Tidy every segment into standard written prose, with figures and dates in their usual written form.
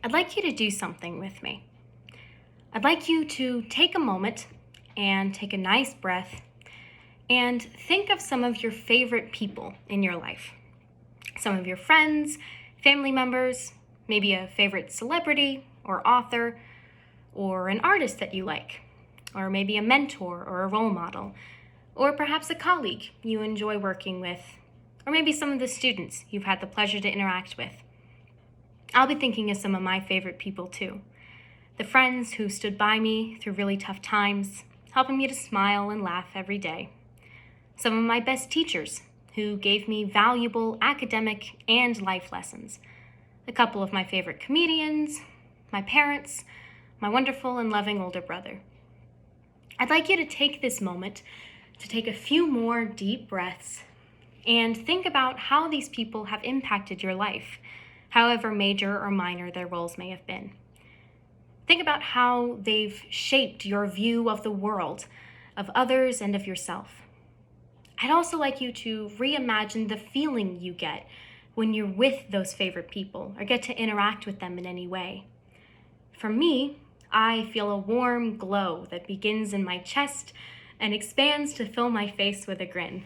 I'd like you to do something with me. I'd like you to take a moment and take a nice breath and think of some of your favorite people in your life. Some of your friends, family members, maybe a favorite celebrity or author, or an artist that you like, or maybe a mentor or a role model, or perhaps a colleague you enjoy working with, or maybe some of the students you've had the pleasure to interact with. I'll be thinking of some of my favorite people too. The friends who stood by me through really tough times, helping me to smile and laugh every day. Some of my best teachers who gave me valuable academic and life lessons. A couple of my favorite comedians, my parents, my wonderful and loving older brother. I'd like you to take this moment to take a few more deep breaths and think about how these people have impacted your life, however major or minor their roles may have been. Think about how they've shaped your view of the world, of others, and of yourself. I'd also like you to reimagine the feeling you get when you're with those favorite people or get to interact with them in any way. For me, I feel a warm glow that begins in my chest and expands to fill my face with a grin.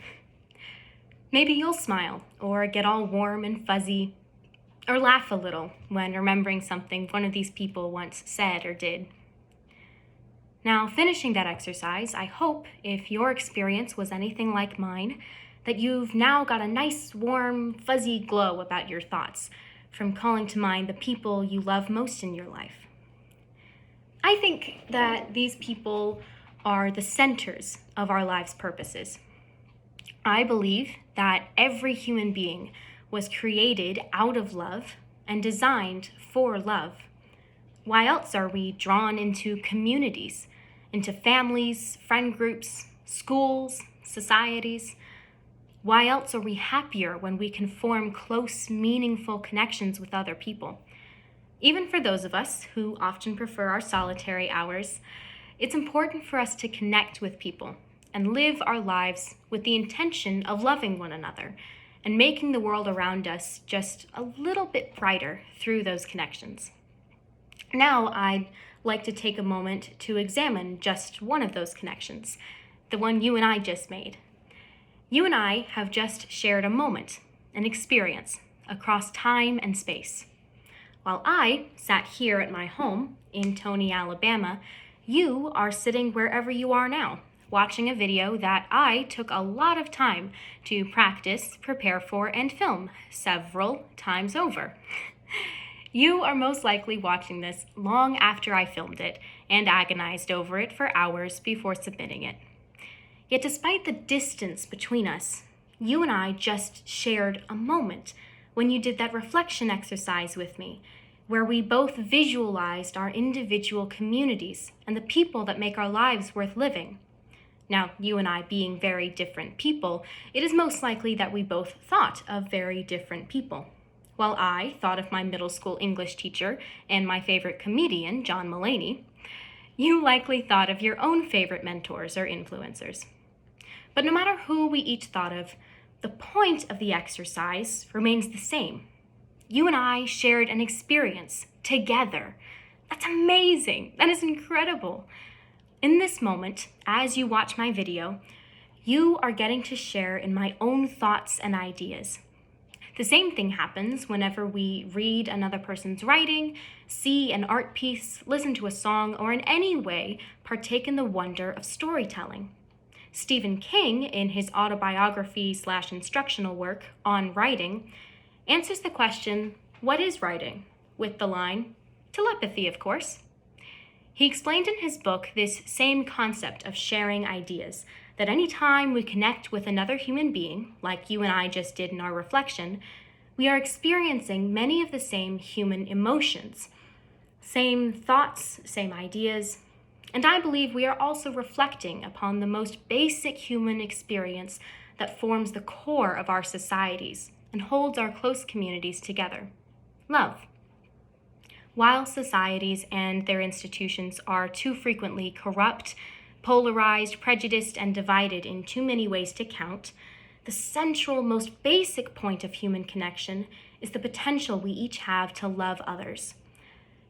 Maybe you'll smile or get all warm and fuzzy or laugh a little when remembering something one of these people once said or did. Now, finishing that exercise, I hope if your experience was anything like mine, that you've now got a nice, warm, fuzzy glow about your thoughts from calling to mind the people you love most in your life. I think that these people are the centers of our life's purposes. I believe that every human being was created out of love and designed for love. Why else are we drawn into communities, into families, friend groups, schools, societies? Why else are we happier when we can form close, meaningful connections with other people? Even for those of us who often prefer our solitary hours, it's important for us to connect with people and live our lives with the intention of loving one another and making the world around us just a little bit brighter through those connections. Now, I'd like to take a moment to examine just one of those connections, the one you and I just made. You and I have just shared a moment, an experience, across time and space. While I sat here at my home in Tony, Alabama, you are sitting wherever you are now, watching a video that I took a lot of time to practice, prepare for, and film several times over. You are most likely watching this long after I filmed it and agonized over it for hours before submitting it. Yet despite the distance between us, you and I just shared a moment when you did that reflection exercise with me, where we both visualized our individual communities and the people that make our lives worth living. Now, you and I being very different people, it is most likely that we both thought of very different people. While I thought of my middle school English teacher and my favorite comedian, John Mulaney, you likely thought of your own favorite mentors or influencers. But no matter who we each thought of, the point of the exercise remains the same. You and I shared an experience together. That's amazing. That is incredible. In this moment, as you watch my video, you are getting to share in my own thoughts and ideas. The same thing happens whenever we read another person's writing, see an art piece, listen to a song, or in any way partake in the wonder of storytelling. Stephen King, in his autobiography/instructional work on writing, answers the question, what is writing? With the line, telepathy, of course. He explained in his book this same concept of sharing ideas, that any time we connect with another human being, like you and I just did in our reflection, we are experiencing many of the same human emotions, same thoughts, same ideas, and I believe we are also reflecting upon the most basic human experience that forms the core of our societies and holds our close communities together: love. While societies and their institutions are too frequently corrupt, polarized, prejudiced, and divided in too many ways to count, the central, most basic point of human connection is the potential we each have to love others.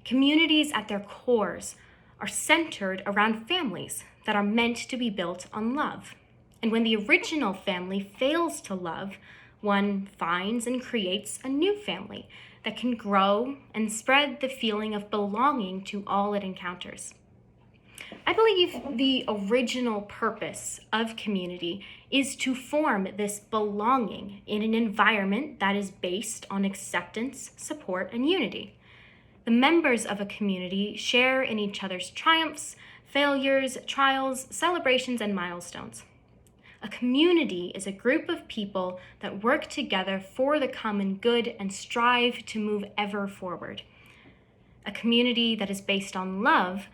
Communities at their cores are centered around families that are meant to be built on love. And when the original family fails to love, one finds and creates a new family that can grow and spread the feeling of belonging to all it encounters. I believe the original purpose of community is to form this belonging in an environment that is based on acceptance, support, and unity. The members of a community share in each other's triumphs, failures, trials, celebrations, and milestones. A community is a group of people that work together for the common good and strive to move ever forward. A community that is based on love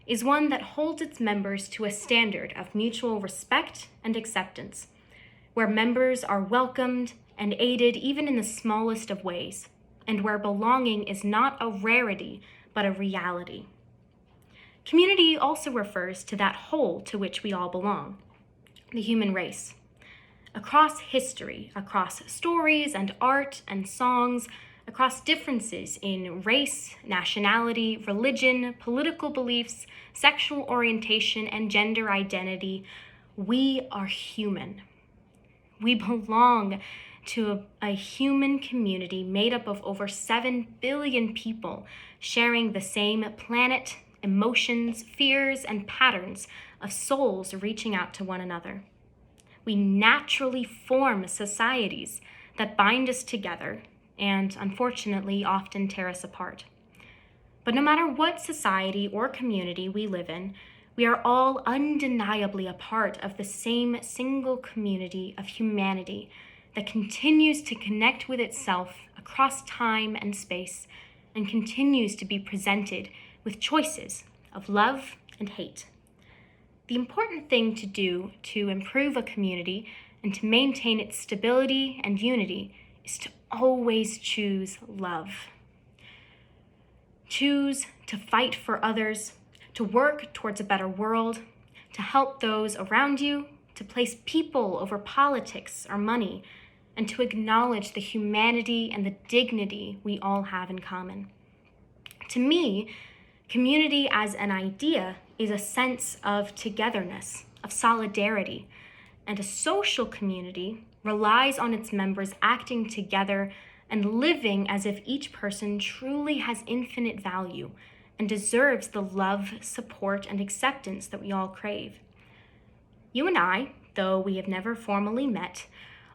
is one that holds its members to a standard of mutual respect and acceptance, where members are welcomed and aided even in the smallest of ways, and where belonging is not a rarity, but a reality. Community also refers to that whole to which we all belong, the human race. Across history, across stories and art and songs, across differences in race, nationality, religion, political beliefs, sexual orientation, and gender identity, we are human. We belong to a human community made up of over 7 billion people sharing the same planet, emotions, fears, and patterns of souls reaching out to one another. We naturally form societies that bind us together and, unfortunately, often tear us apart. But no matter what society or community we live in, we are all undeniably a part of the same single community of humanity that continues to connect with itself across time and space and continues to be presented with choices of love and hate. The important thing to do to improve a community and to maintain its stability and unity is to always choose love. Choose to fight for others, to work towards a better world, to help those around you, to place people over politics or money, and to acknowledge the humanity and the dignity we all have in common. To me, community as an idea is a sense of togetherness, of solidarity, and a social community relies on its members acting together and living as if each person truly has infinite value and deserves the love, support, and acceptance that we all crave. You and I, though we have never formally met,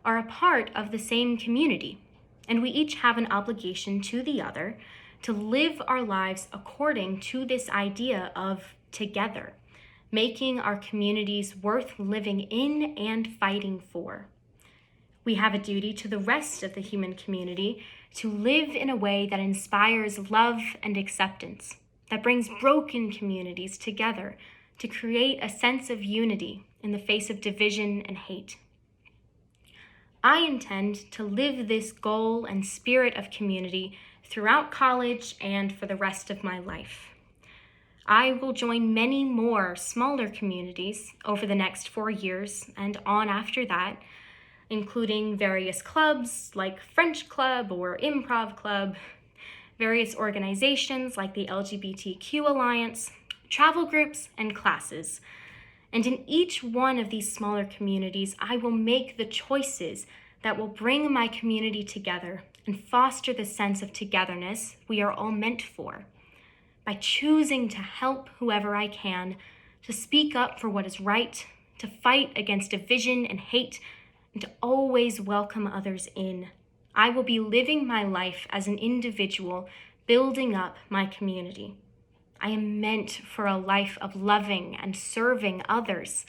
are a part of the same community, and we each have an obligation to the other to live our lives according to this idea of together, making our communities worth living in and fighting for. We have a duty to the rest of the human community to live in a way that inspires love and acceptance, that brings broken communities together to create a sense of unity in the face of division and hate. I intend to live this goal and spirit of community throughout college and for the rest of my life. I will join many more smaller communities over the next 4 years and on after that, including various clubs like French Club or Improv Club, various organizations like the LGBTQ Alliance, travel groups, and classes. And in each one of these smaller communities, I will make the choices that will bring my community together and foster the sense of togetherness we are all meant for. By choosing to help whoever I can, to speak up for what is right, to fight against division and hate, and to always welcome others in, I will be living my life as an individual, building up my community. I am meant for a life of loving and serving others,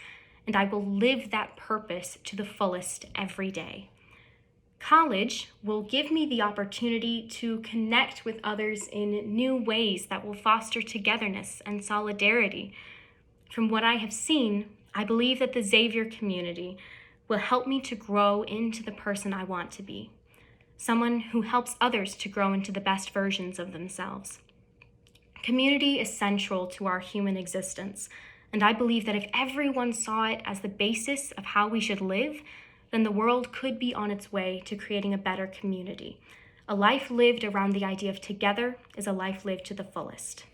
and I will live that purpose to the fullest every day. College will give me the opportunity to connect with others in new ways that will foster togetherness and solidarity. From what I have seen, I believe that the Xavier community will help me to grow into the person I want to be, someone who helps others to grow into the best versions of themselves. Community is central to our human existence, and I believe that if everyone saw it as the basis of how we should live, then the world could be on its way to creating a better community, A life lived around the idea of together is a life lived to the fullest.